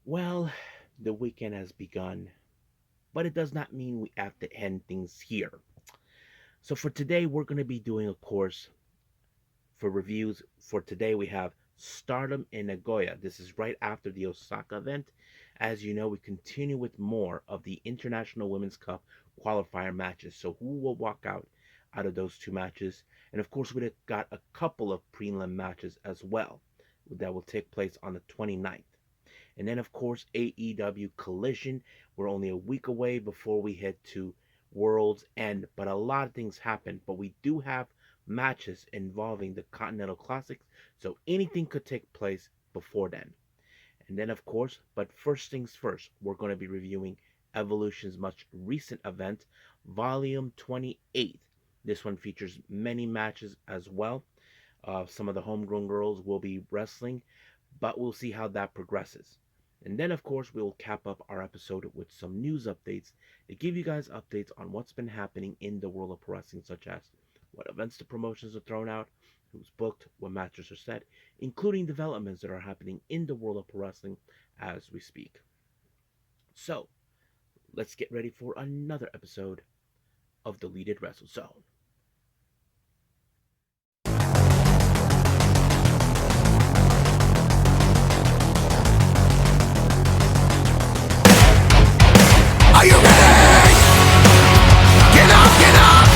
Well, the weekend has begun, but it does not mean we have to end things here. So for today, we're going to be doing a course for reviews. For today, we have Stardom in Nagoya. This is right after the Osaka event. As you know, we continue with more of the International Women's Cup qualifier matches. So who will walk out of those two matches? And of course, we got a couple of prelim matches as well that will take place on the 29th. And then, of course, AEW Collision. We're only a week away before we head to World's End, but a lot of things happen. But we do have matches involving the Continental Classic, so anything could take place before then. And then, of course, but first things first, we're going to be reviewing Evolution's much recent event, Volume 28. This one features many matches as well. Some of the homegrown girls will be wrestling, but we'll see how that progresses. And then, of course, we'll cap up our episode with some news updates to give you guys updates on what's been happening in the world of pro wrestling, such as what events the promotions are thrown out, who's booked, what matches are set, including developments that are happening in the world of pro wrestling as we speak. So, let's get ready for another episode of the Deleted Wrestle Zone. Are you ready? Get up, get up!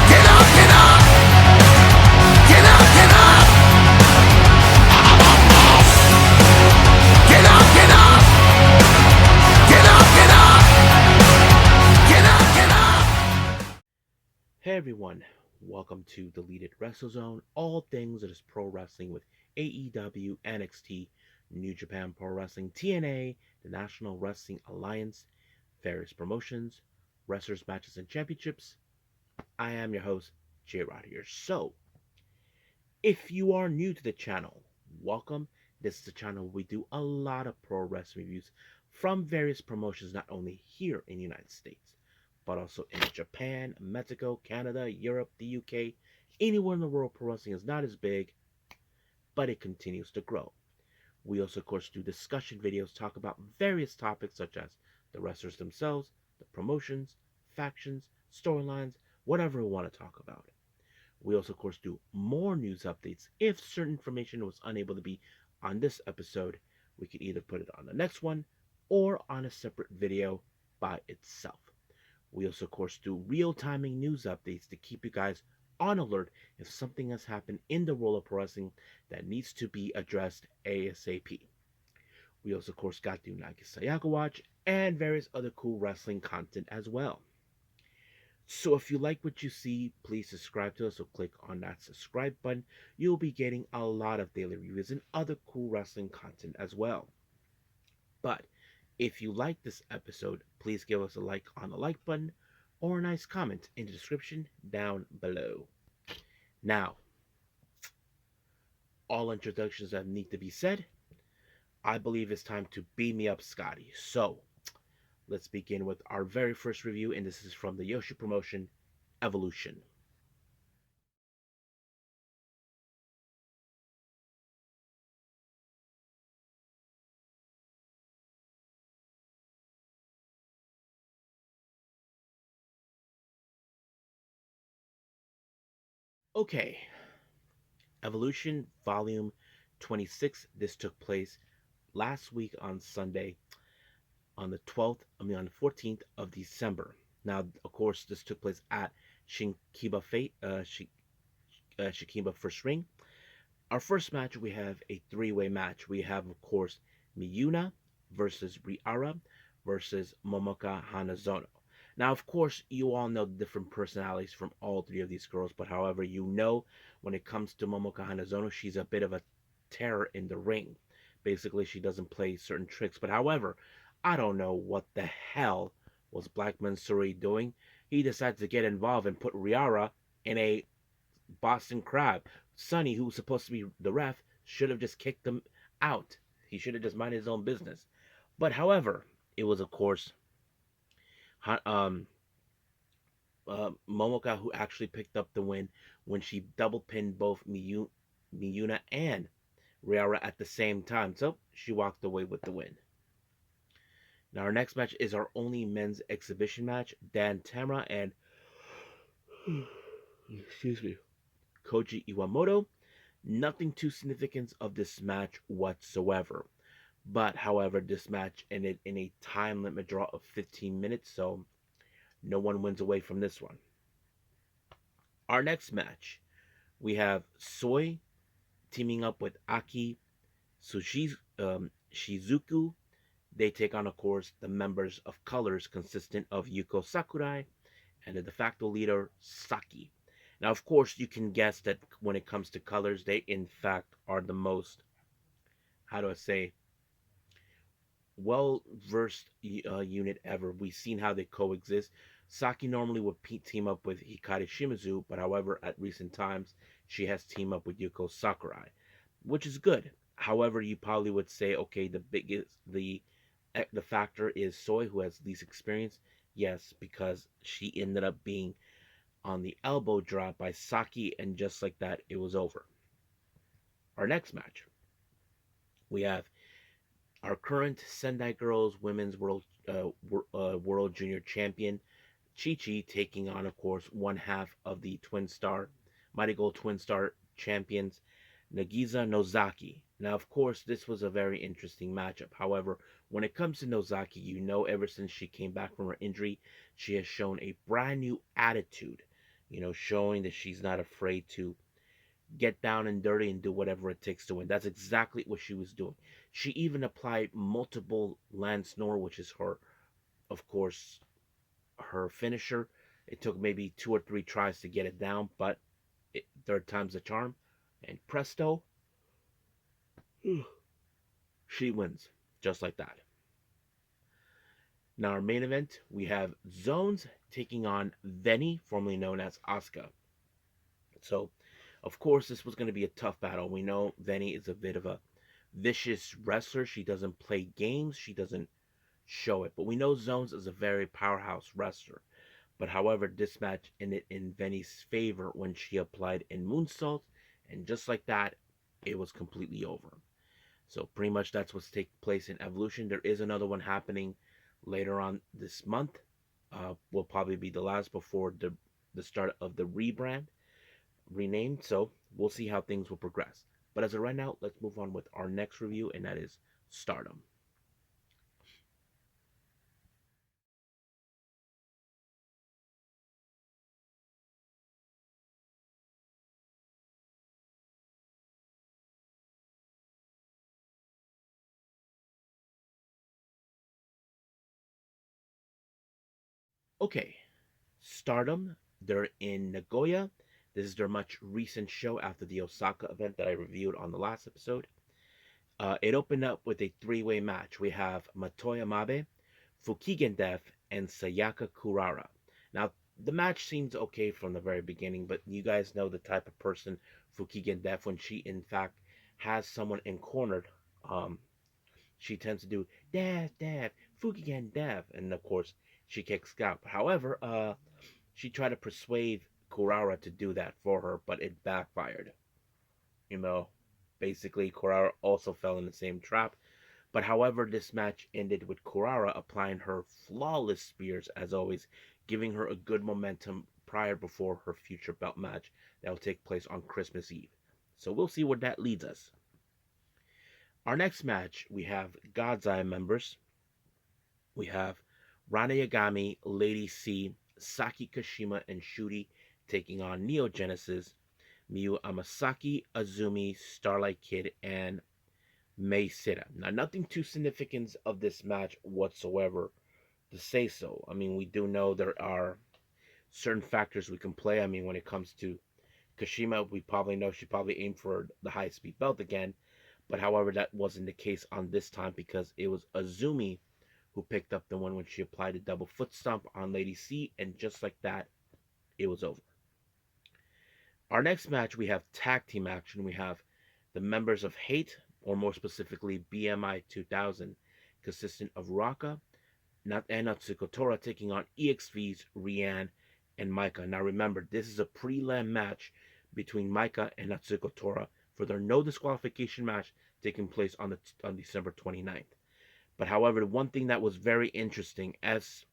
Get up, get up! Get up, get up! Get up, get up! Get up, get up! Get up, get up! Hey everyone, welcome to Deleted Wrestle Zone, all things that is pro wrestling with AEW, NXT, New Japan Pro Wrestling, TNA, the National Wrestling Alliance, various promotions, wrestlers, matches, and championships. I am your host, J Rod here. So, if you are new to the channel, welcome. This is a channel where we do a lot of pro wrestling reviews from various promotions, not only here in the United States, but also in Japan, Mexico, Canada, Europe, the UK. Anywhere in the world, pro wrestling is not as big, but it continues to grow. We also, of course, do discussion videos, talk about various topics such as the wrestlers themselves, the promotions, factions, storylines, whatever we want to talk about. We also, of course, do more news updates. If certain information was unable to be on this episode, we could either put it on the next one or on a separate video by itself. We also, of course, do real timing news updates to keep you guys on alert if something has happened in the world of pro wrestling that needs to be addressed ASAP. We also, of course, got the Unagi Sayaka Watch and various other cool wrestling content as well. So if you like what you see, please subscribe to us. So click on that subscribe button. You'll be getting a lot of daily reviews and other cool wrestling content as well. But if you like this episode, please give us a like on the like button or a nice comment in the description down below. Now, all introductions that need to be said, I believe it's time to beam me up, Scotty. So, let's begin with our very first review, and this is from the Yoshi promotion, Evolution. Okay, Evolution Volume 26. This took place last week on Sunday, on the 12th, on the 14th of December. Now, of course, this took place at Shinkiba Fate, Shikiba First Ring. Our first match, we have a three-way match. We have, of course, Miyuna versus Riara versus Momoka Hanazono. Now, of course, you all know the different personalities from all three of these girls, but however, you know when it comes to Momoka Hanazono, she's a bit of a terror in the ring. Basically, she doesn't play certain tricks. But however, I don't know what the hell was Black Mansuri doing. He decided to get involved and put Riara in a Boston Crab. Sonny, who was supposed to be the ref, should have just kicked him out. He should have just minded his own business. But however, it was of course um, Momoka who actually picked up the win when she double pinned both Miyuna and Riara at the same time, so she walked away with the win. Now our next match is our only men's exhibition match. Dan Tamra and excuse me, Koji Iwamoto. Nothing too significant of this match whatsoever. But however, this match ended in a time limit draw of 15 minutes, so no one wins away from this one. Our next match, we have Soy teaming up with Aki Shizuku. They take on, of course, the members of Colors, consistent of Yuko Sakurai and the de facto leader Saki. Now, of course, you can guess that when it comes to Colors, they in fact are the most, how do I say, well versed unit ever. We've seen how they coexist. Saki normally would team up with Hikari Shimizu, but however, at recent times, she has teamed up with Yuko Sakurai, which is good. However, you probably would say, okay, the factor is Soy, who has least experience. Yes, because she ended up being on the elbow drop by Saki, and just like that, it was over. Our next match, we have our current Sendai Girls Women's World Junior Champion Chi Chi taking on, of course, one half of the Mighty Gold Twin Star champions Nagisa Nozaki. Now, of course, this was a very interesting matchup. However, when it comes to Nozaki, you know, ever since she came back from her injury, she has shown a brand new attitude, showing that she's not afraid to get down and dirty and do whatever it takes to win. That's exactly what she was doing. She even applied multiple Lance Nor, which is her, of course, her finisher. It took maybe 2 or 3 tries to get it down, but third time's the charm. And presto, she wins. Just like that. Now, our main event, we have Zones taking on Veni, formerly known as Asuka. So, of course, this was going to be a tough battle. We know Veni is a bit of a vicious wrestler. She doesn't play games, she doesn't show it. But we know Zones is a very powerhouse wrestler. But however, this match ended in Veni's favor when she applied in moonsault, and just like that, it was completely over. So pretty much that's what's taking place in Evolution. There is another one happening later on this month. Will probably be the last before the start of the renamed. So we'll see how things will progress. But as of right now, let's move on with our next review, and that is Stardom. Okay, Stardom, they're in Nagoya. This is their much recent show after the Osaka event that I reviewed on the last episode. It opened up with a three-way match. We have Matoya Mabe, Fukigen Death, and Sayaka Kurara. Now, the match seems okay from the very beginning, but you guys know the type of person Fukigen Death, when she in fact has someone cornered, she tends to do Death, Death, Fukigen Death, and of course she kicks out. However, she tried to persuade Kurara to do that for her, but it backfired. You know, basically, Kurara also fell in the same trap. But however, this match ended with Kurara applying her flawless spears, as always, giving her a good momentum before her future belt match that will take place on Christmas Eve. So we'll see where that leads us. Our next match, we have God's Eye members. We have Rana Yagami, Lady C, Saki Kashima, and Shuri taking on Neo Genesis, Miyu Amasaki, Azumi, Starlight Kid, and Mei Sita. Now, nothing too significant of this match whatsoever to say so. I mean, we do know there are certain factors we can play. I mean, when it comes to Kashima, we probably know she probably aimed for the high speed belt again. But however, that wasn't the case on this time because it was Azumi who picked up the one when she applied a double foot stomp on Lady C, and just like that, it was over. Our next match, we have tag team action. We have the members of Hate, or more specifically BMI 2000, consistent of Raka, and Natsuko Tora taking on EXV's Rianne and Maika. Now remember, this is a pre-land match between Maika and Natsuko Tora for their no disqualification match taking place on December 29th. But however, the one thing that was very interesting as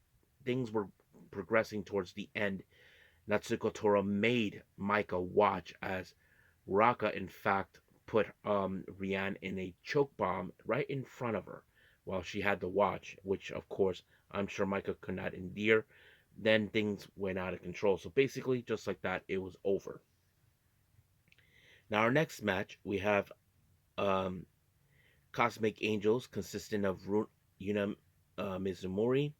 things were progressing towards the end, Natsuko Tora made Micah watch as Raka, in fact, put Rianne in a choke bomb right in front of her while she had to watch, which, of course, I'm sure Micah could not endure. Then things went out of control. So basically, just like that, it was over. Now, our next match, we have um, Cosmic Angels consisting of Yuna Mizumori,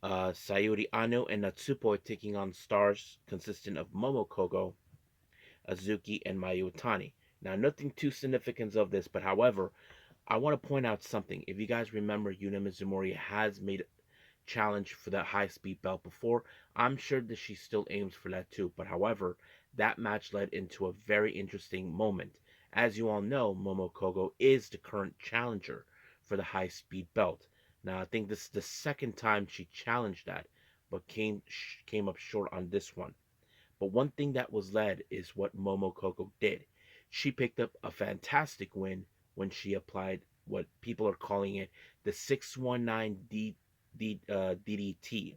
Sayuri Ano, and Natsupoi taking on Stars consisting of Momokogo, Azuki, and Mayu Utani. Now, nothing too significant of this, but however, I want to point out something. If you guys remember, Yuna Mizumori has made a challenge for that high speed belt before. I'm sure that she still aims for that too. But however, that match led into a very interesting moment. As you all know, Momokogo is the current challenger for the high speed belt. Now, I think this is the second time she challenged that, but came up short on this one. But one thing that was led is what Momokogo did. She picked up a fantastic win when she applied what people are calling it the 619 DDT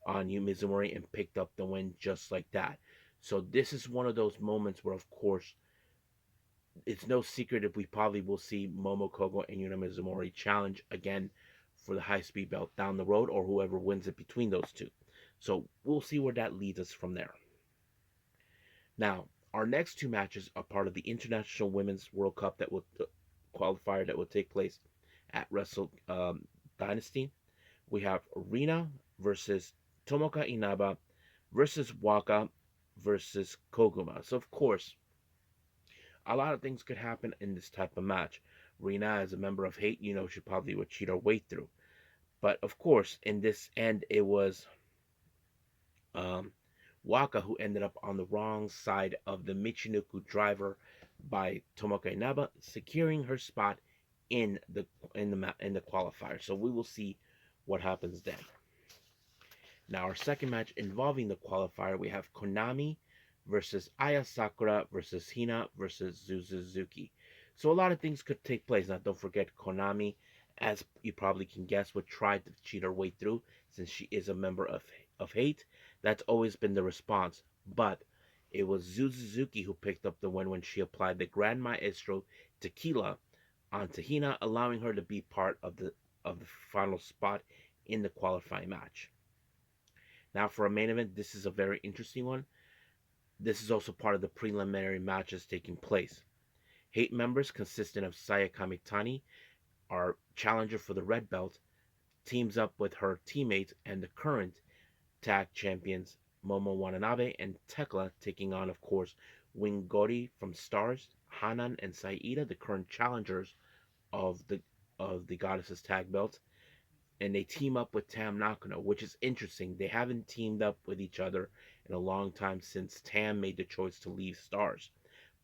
on Mizumori and picked up the win just like that. So this is one of those moments where, of course, it's no secret if we probably will see Momokogo and Yuna Mizumori challenge again for the high speed belt down the road, or whoever wins it between those two. So we'll see where that leads us from there. Now, our next two matches are part of the International Women's World Cup that will qualifier that will take place at Wrestle Dynasty. We have Rina versus Tomoka Inaba versus Waka versus Koguma. So of course, a lot of things could happen in this type of match. Rina, as a member of Hate, she probably would cheat her way through. But of course, in this end, it was um, Waka, who ended up on the wrong side of the Michinoku driver by Tomoka Inaba, securing her spot in the qualifier. So we will see what happens then. Now, our second match involving the qualifier, we have Konami versus Aya Sakura versus Hina versus Suzuki. So a lot of things could take place. Now, don't forget Konami, as you probably can guess, would try to cheat her way through since she is a member of Hate. That's always been the response. But it was Suzuki who picked up the win when she applied the Grand Maestro Tequila onto Hina, allowing her to be part of the final spot in the qualifying match. Now, for a main event, this is a very interesting one. This is also part of the preliminary matches taking place. Hate members consisting of Saya Kamitani, our challenger for the red belt, teams up with her teammates and the current tag champions Momo Watanabe and Tekla, taking on, of course, Wingori from Stars, Hanan and Saida, the current challengers of the Goddesses tag belt, and they team up with Tam Nakano, which is interesting. They haven't teamed up with each other in a long time since Tam made the choice to leave Stars.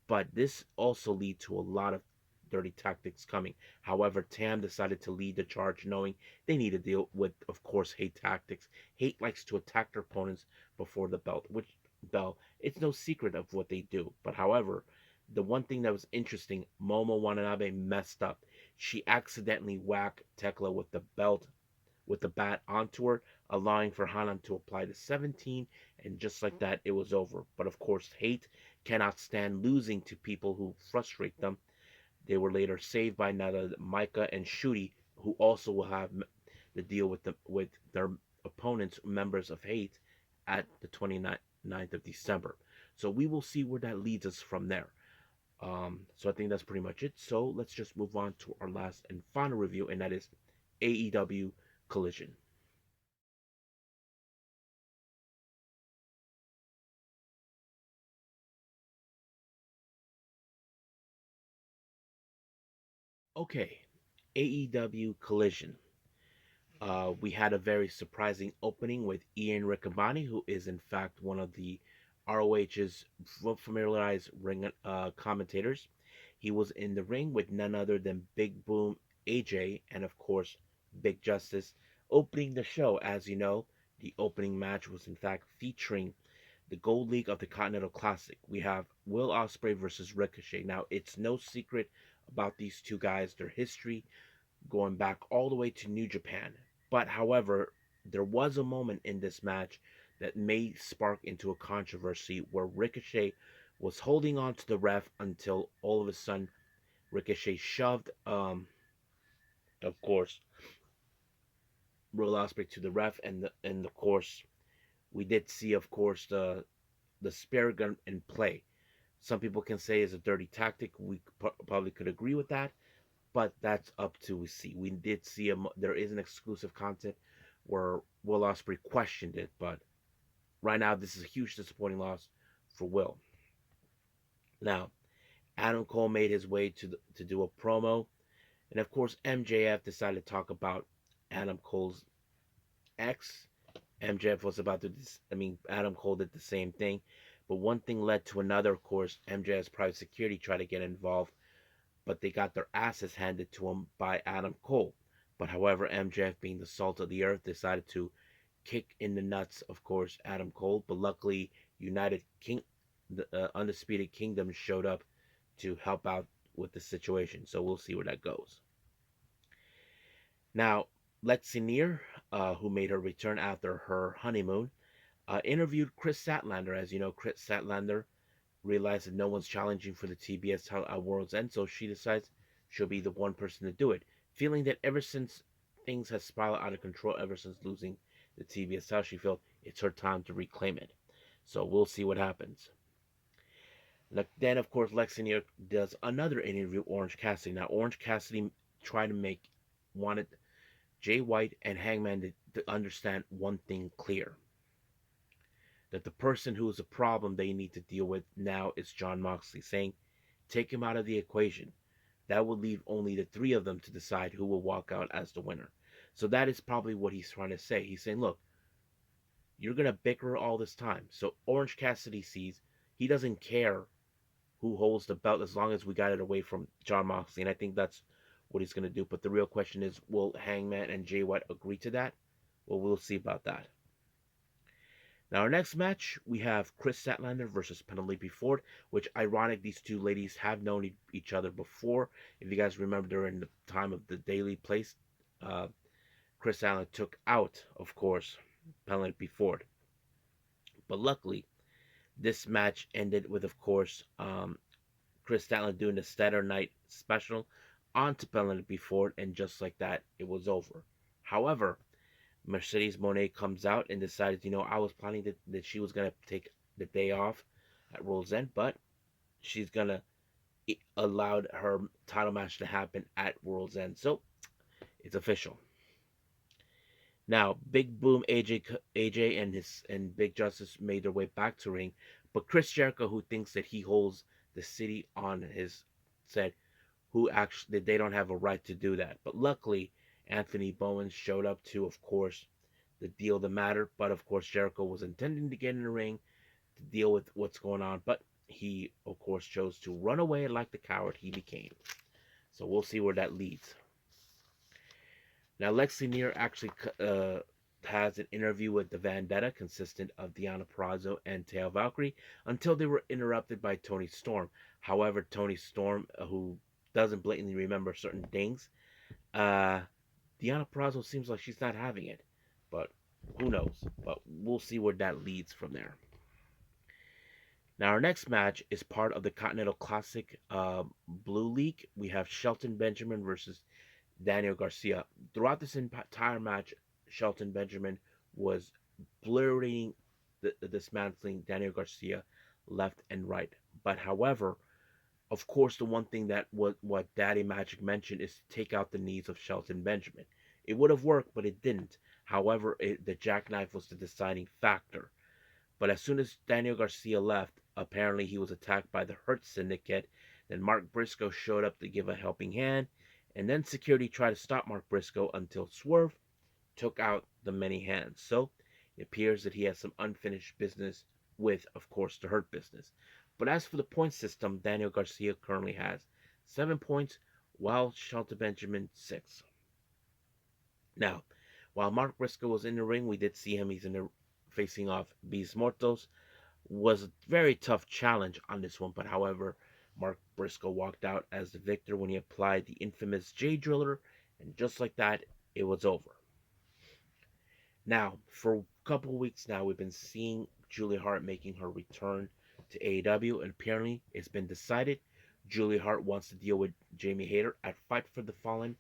But this also lead to a lot of dirty tactics coming. However, Tam decided to lead the charge, knowing they need to deal with, of course, Hate tactics. Hate likes to attack their opponents before the bell. It's no secret of what they do. But however, the one thing that was interesting, Momo Watanabe messed up. She accidentally whacked Tekla with the bat onto her, allowing for Hanan to apply the 17, and just like that, it was over. But of course, Hate cannot stand losing to people who frustrate them. They were later saved by neither Micah and Shooty, who also will have the deal with their opponents, members of Hate, at the 29th of December. So we will see where that leads us from there. So I think that's pretty much it. So let's just move on to our last and final review, and that is AEW Collision. Okay, AEW Collision. We had a very surprising opening with Ian Riccaboni, who is in fact one of the ROH's familiarized ring commentators. He was in the ring with none other than Big Boom AJ and, of course, Big Justice, opening the show. As you know, the opening match was in fact featuring the Gold League of the Continental Classic. We have Will Ospreay versus Ricochet. Now, it's no secret about these two guys, their history going back all the way to New Japan. But, however, there was a moment in this match that may spark into a controversy where Ricochet was holding on to the ref until all of a sudden Ricochet shoved, of course, Will Ospreay to the ref, and of course, we did see, of course, the spear gun in play. Some people can say it's a dirty tactic. We probably could agree with that, but that's up to see. We did see there is an exclusive content where Will Ospreay questioned it, but right now this is a huge disappointing loss for Will. Now, Adam Cole made his way to do a promo, and of course MJF decided to talk about Adam Cole's ex. MJF was about to, Adam Cole did the same thing, but one thing led to another. Of course, MJF's private security tried to get involved, but they got their asses handed to them by Adam Cole. But however, MJF, being the salt of the earth, decided to kick in the nuts, of course, Adam Cole. But luckily, the Undisputed Kingdom showed up to help out with the situation. So we'll see where that goes. Now, Lexi Neer, who made her return after her honeymoon, interviewed Chris Statlander. As you know, Chris Statlander realized that no one's challenging for the TBS title at World's End, so she decides she'll be the one person to do it, feeling that ever since things have spiraled out of control, ever since losing the TBS title, she felt it's her time to reclaim it. So we'll see what happens. Then, of course, Lexi Neer does another interview with Orange Cassidy. Now, Orange Cassidy wanted Jay White and Hangman to understand one thing clear: that the person who is a problem they need to deal with now is Jon Moxley, saying, take him out of the equation. That will leave only the three of them to decide who will walk out as the winner. So that is probably what he's trying to say. He's saying, look, you're going to bicker all this time. So Orange Cassidy sees he doesn't care who holds the belt as long as we got it away from Jon Moxley. And I think that's what he's going to do. But the real question is, will Hangman and Jay White agree to that? Well, we'll see about that. Now, our next match, we have Chris Statlander versus Penelope Ford, which, ironic, these two ladies have known each other before. If you guys remember, during the time of the Daily Place, Chris Statlander took out, of course, Penelope Ford. But luckily, this match ended with, of course, Chris Statlander doing the Saturday Night Special onto Penelope Ford, and just like that, it was over. However, Mercedes Moné comes out and decides, I was planning that she was going to take the day off at World's End, but she's going to allow her title match to happen at World's End. So, it's official. Now, Big Boom AJ and Big Justice made their way back to ring, but Chris Jericho, who thinks that he holds the city on his, said that they don't have a right to do that. But luckily, Anthony Bowens showed up to, of course, the deal the matter. But of course, Jericho was intending to get in the ring to deal with what's going on, but he, of course, chose to run away like the coward he became. So we'll see where that leads. Now, Lexi Neer actually has an interview with the Vendetta, consistent of Deonna Purrazzo and Taya Valkyrie, until they were interrupted by Toni Storm. However, Toni Storm, who doesn't blatantly remember certain things, Deonna Purrazzo seems like she's not having it, but who knows? But we'll see where that leads from there. Now, our next match is part of the Continental Classic Blue League. We have Shelton Benjamin versus Daniel Garcia. Throughout this entire match, Shelton Benjamin was blurring, dismantling Daniel Garcia left and right. But however, of course, the one thing that what Daddy Magic mentioned is to take out the knees of Shelton Benjamin. It would have worked, but it didn't. However, the jackknife was the deciding factor. But as soon as Daniel Garcia left, apparently he was attacked by the Hurt Syndicate. Then Mark Briscoe showed up to give a helping hand. And then security tried to stop Mark Briscoe until Swerve took out the many hands. So it appears that he has some unfinished business with, of course, the Hurt Business. But as for the point system, Daniel Garcia currently has 7 points, while Shelton Benjamin 6. Now, while Mark Briscoe was in the ring, we did see him. He's facing off Beast Mortos. was a very tough challenge on this one, but however, Mark Briscoe walked out as the victor when he applied the infamous J Driller, and just like that, it was over. Now, for a couple of weeks now, we've been seeing Julia Hart making her return to AEW, and apparently it's been decided Julia Hart wants to deal with Jamie Hayter at Fight for the Fallen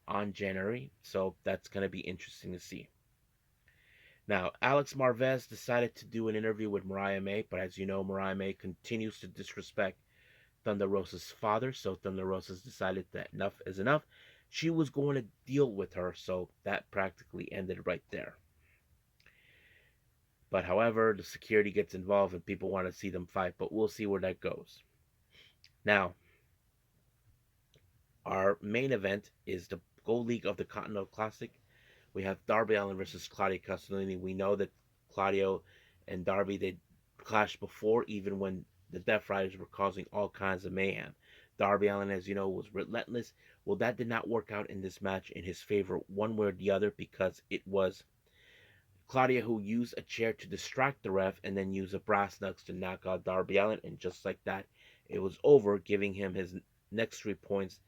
on January, so that's going to be interesting to see. Now, Alex Marvez decided to do an interview with Mariah May, but as you know, Mariah May continues to disrespect Thunder Rosa's father, so Thunder Rosa's decided that enough is enough. She was going to deal with her, so that practically ended right there. But however, the security gets involved and people want to see them fight, but we'll see where that goes. Now, our main event is the Gold League of the Continental Classic. We have Darby Allin versus Claudio Castagnoli. We know that Claudio and Darby, they clashed before, even when the Death Riders were causing all kinds of mayhem. Darby Allin, as you know, was relentless. Well, that did not work out in this match in his favor one way or the other, because it was Claudia who used a chair to distract the ref and then used a brass knucks to knock out Darby Allin, and just like that, it was over, giving him his next 3 points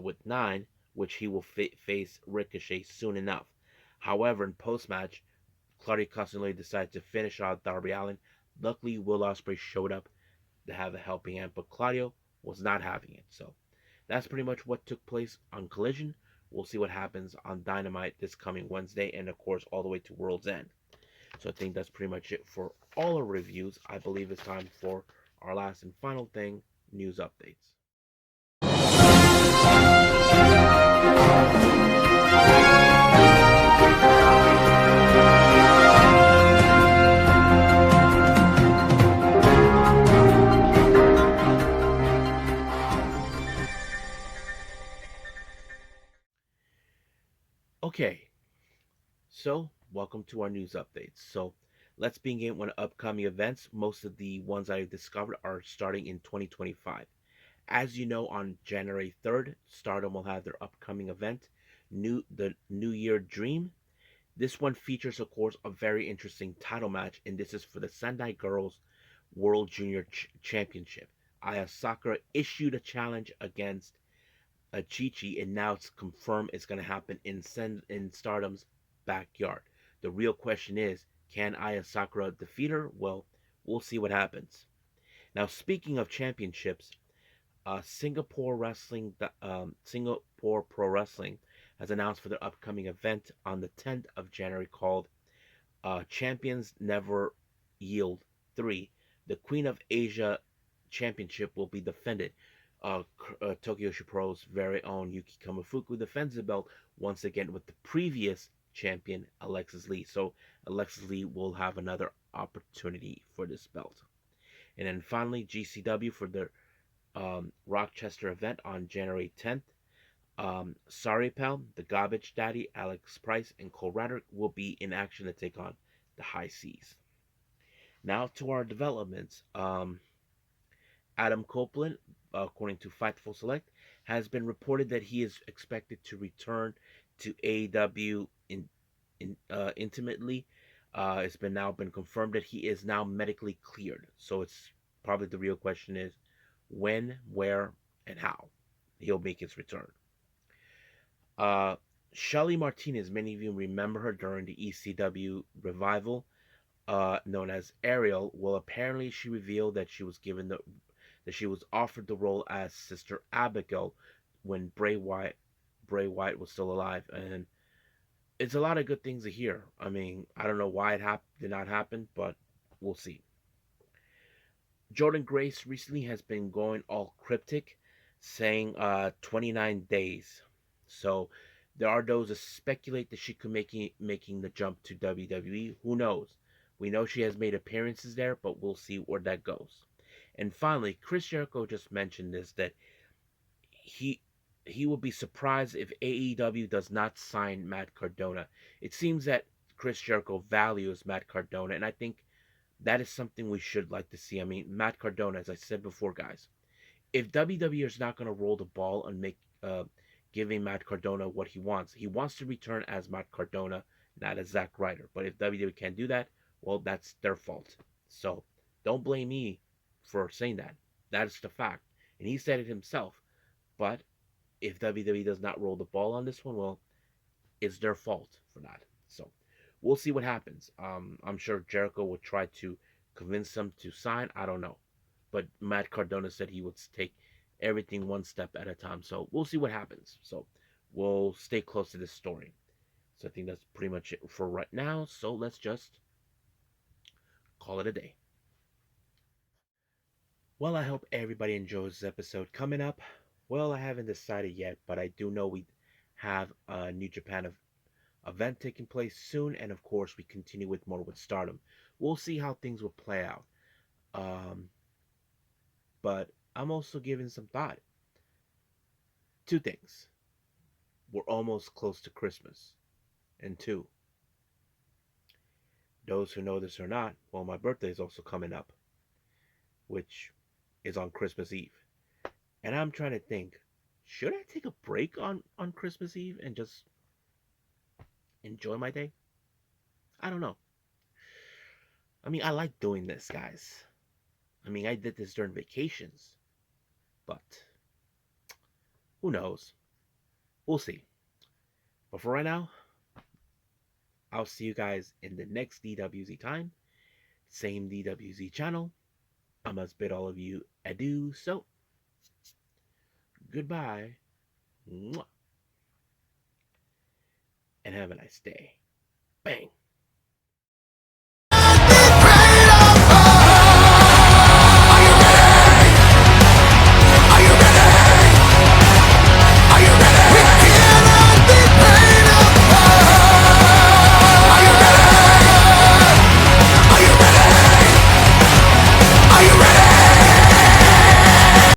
with 9, which he will face Ricochet soon enough. However, in post-match, Claudio Castagnoli decided to finish out Darby Allin. Luckily, Will Ospreay showed up to have a helping hand, but Claudio was not having it. So that's pretty much what took place on Collision. We'll see what happens on Dynamite this coming Wednesday, and of course, all the way to World's End. So I think that's pretty much it for all our reviews. I believe it's time for our last and final thing, news updates. Okay, so welcome to our news updates. So let's begin with upcoming events. Most of the ones I discovered are starting in 2025. As you know, on January 3rd, Stardom will have their upcoming event, the New Year Dream. This one features, of course, a very interesting title match, and this is for the Sendai Girls World Junior Championship. Aya Sakura issued a challenge against Chi-Chi, and now it's confirmed it's going to happen in Stardom's backyard. The real question is, can Aya Sakura defeat her? Well, we'll see what happens. Now, speaking of championships, Singapore Pro Wrestling has announced for their upcoming event on the 10th of January called Champions Never Yield 3. The Queen of Asia Championship will be defended. Tokyo Pro's very own Yuki Kamifuku defends the belt once again with the previous champion, Alexis Lee. So Alexis Lee will have another opportunity for this belt. And then finally, GCW for their Rochester event on January 10th. Sorry Pal, the Garbage Daddy, Alex Price, and Cole Radrick will be in action to take on the High Seas. Now to our developments. Adam Copeland, according to Fightful Select, has been reported that he is expected to return to AEW intimately. It's been confirmed that he is now medically cleared. So it's probably the real question is when, where, and how he'll make his return. Shelly Martinez, many of you remember her during the ECW revival, known as Arielle. Well, apparently she revealed that she was offered the role as Sister Abigail when Bray Wyatt was still alive, and it's a lot of good things to hear. I mean, I don't know why it did not happen, but we'll see. Jordynne Grace recently has been going all cryptic, saying 29 days. So there are those that speculate that she could making the jump to WWE. Who knows? We know she has made appearances there, but we'll see where that goes. And finally, Chris Jericho just mentioned this, that he will be surprised if AEW does not sign Matt Cardona. It seems that Chris Jericho values Matt Cardona, and I think that is something we should like to see. I mean, Matt Cardona, as I said before, guys, if WWE is not going to roll the ball and make giving Matt Cardona what he wants to return as Matt Cardona, not as Zack Ryder. But if WWE can't do that, well, that's their fault. So Don't blame me for saying that. That's the fact. And he said it himself. But if WWE does not roll the ball on this one, well, it's their fault for that. So we'll see what happens. I'm sure Jericho would try to convince them to sign. I don't know. But Matt Cardona said he would take everything one step at a time. So we'll see what happens. So we'll stay close to this story. So I think that's pretty much it for right now. So let's just call it a day. Well, I hope everybody enjoys this episode. Coming up, well, I haven't decided yet, but I do know we have a New Japan event taking place soon, and of course, we continue with more with Stardom. We'll see how things will play out. Um, but I'm also giving some thought. Two things. We're almost close to Christmas. And two, those who know this or not, well, my birthday is also coming up, which is on Christmas Eve. And I'm trying to think, should I take a break on Christmas Eve and just enjoy my day? I don't know. I mean, I like doing this, guys. I mean, I did this during vacations, but who knows? We'll see. But for right now, I'll see you guys in the next DWZ time. Same DWZ channel. I must bid all of you adieu. So, goodbye. Mwah. And have a nice day. Bang.